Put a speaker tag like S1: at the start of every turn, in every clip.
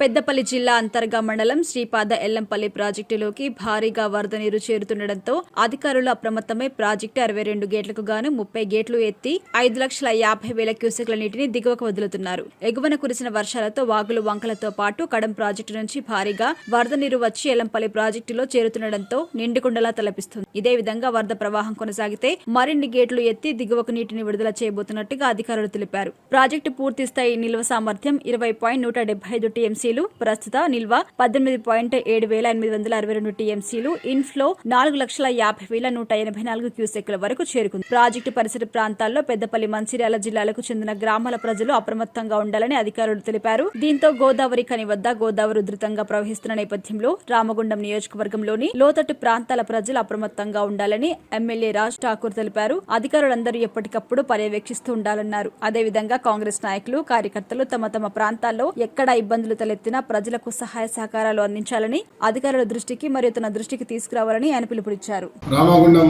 S1: పెద్దపల్లి జిల్లా అంతర్గా మండలం శ్రీపాద ఎల్లంపల్లి ప్రాజెక్టులోకి భారీగా వరద నీరు చేరుతుండటంతో అధికారులు అప్రమత్తమై ప్రాజెక్టు 62 గేట్లకు గాను 30 గేట్లు ఎత్తి 5,50,000 క్యూసెక్ల నీటిని దిగువకు వదులుతున్నారు. ఎగువన కురిసిన వర్షాలతో వాగులు వంకలతో పాటు కడం ప్రాజెక్టు నుంచి భారీగా వరద నీరు వచ్చి ఎల్లంపల్లి ప్రాజెక్టులో చేరుతుండటంతో నిండుకుండలా తలపిస్తుంది. ఇదే విధంగా వరద ప్రవాహం కొనసాగితే మరిన్ని గేట్లు ఎత్తి దిగువకు నీటిని విడుదల చేయబోతున్నట్టుగా అధికారులు తెలిపారు. ప్రాజెక్టు పూర్తిస్థాయి నిల్వ సామర్థ్యం 20.175 టీఎంసీలు, ప్రస్తుత నిల్వ 18.7862 టీఎంసీలు, ఇన్ఫ్లో 4,50,184 క్యూసెక్ల వరకు చేరుకుంది. ప్రాజెక్టు పరిసర ప్రాంతాల్లో పెద్దపల్లి, మంచిర్యాల జిల్లాలకు చెందిన గ్రామాల ప్రజలు అప్రమత్తంగా ఉండాలని అధికారులు తెలిపారు. దీంతో గోదావరి కని వద్ద గోదావరి ఉధృతంగా ప్రవహిస్తున్న నేపథ్యంలో రామగుండం నియోజకవర్గంలోని లోతట్టు ప్రాంతాల ప్రజలు అప్రమత్తంగా ఉండాలని ఎమ్మెల్యే రాజ్ ఠాకూర్ తెలిపారు. అధికారులందరూ ఎప్పటికప్పుడు పర్యవేక్షిస్తూ ఉండాలన్నారు. అదేవిధంగా కాంగ్రెస్ నాయకులు, కార్యకర్తలు తమ తమ ప్రాంతాల్లో ఎక్కడ ఇబ్బందులు తలెత్తినా ప్రజలకు సహాయ సహకారాలు అందించాలని అధికారుల దృష్టికి మరియు తన దృష్టికి తీసుకురావాలని ఆయన పిలుపునిచ్చారు.
S2: రామగుండం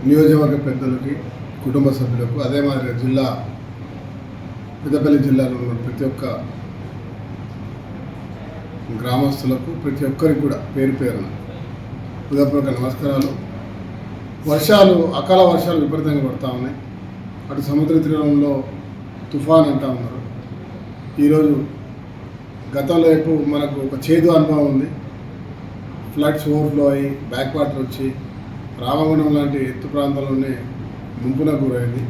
S2: నియోజకవర్గ పెద్దలకి, కుటుంబ సభ్యులకు, అదే మాదిరిగా జిల్లా పెద్దపల్లి జిల్లాలో ఉన్న ప్రతి ఒక్క గ్రామస్తులకు, ప్రతి ఒక్కరికి కూడా పేరు పేరున హృదయపూర్వక నమస్కారాలు. అకాల వర్షాలు విపరీతంగా పడతా ఉన్నాయి. అటు సముద్ర తీరంలో తుఫాన్ అంటా ఉన్నారు. ఈరోజు గతంలో ఎప్పుడు మనకు ఒక చేదు అనుభవం ఉంది. ఫ్లడ్స్ ఓవర్ఫ్లో అయ్యి బ్యాక్ వాటర్ వచ్చి రామగుండం లాంటి ఎత్తు ప్రాంతాల్లోనే ముంపున గురైంది.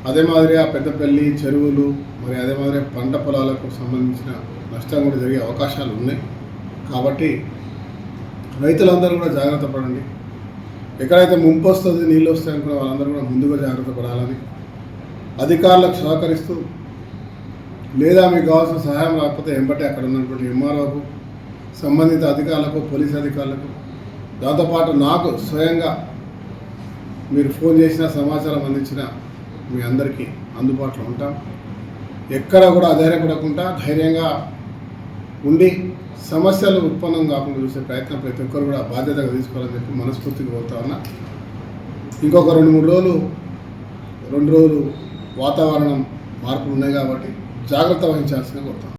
S2: అదే మాదిరిగా పెద్దపల్లి చెరువులు, మరి అదే మాదిరిగా పంట పొలాలకు సంబంధించిన నష్టం కూడా జరిగే అవకాశాలు ఉన్నాయి. కాబట్టి రైతులందరూ కూడా జాగ్రత్త పడండి. ఎక్కడైతే ముంపు వస్తుంది, నీళ్ళు వస్తాయి అనుకున్న వాళ్ళందరూ కూడా ముందుగా జాగ్రత్త పడాలని అధికారులకు సహకరిస్తూ, లేదా మీకు కావాల్సిన సహాయం రాకపోతే వెంబటే అక్కడ ఉన్నటువంటి ఎంఆర్ఓకు, సంబంధిత అధికారులకు, పోలీస్ అధికారులకు, దాంతోపాటు నాకు స్వయంగా మీరు ఫోన్ చేసిన, సమాచారం అందించిన మీ అందరికీ అందుబాటులో ఉంటాం. ఎక్కడ కూడా అధైర్యపడకుండా ధైర్యంగా ఉండి సమస్యలు ఉత్పన్నం కాకుండా చూసే ప్రయత్నం ప్రతి ఒక్కరు కూడా బాధ్యతగా తీసుకోవాలని చెప్పి మనస్ఫూర్తిగా కోరుతా ఉన్నా. ఇంకొక 2 రోజులు వాతావరణం మార్పులు ఉన్నాయి కాబట్టి జాగ్రత్త వహించాల్సిందిగా కోరుతాం.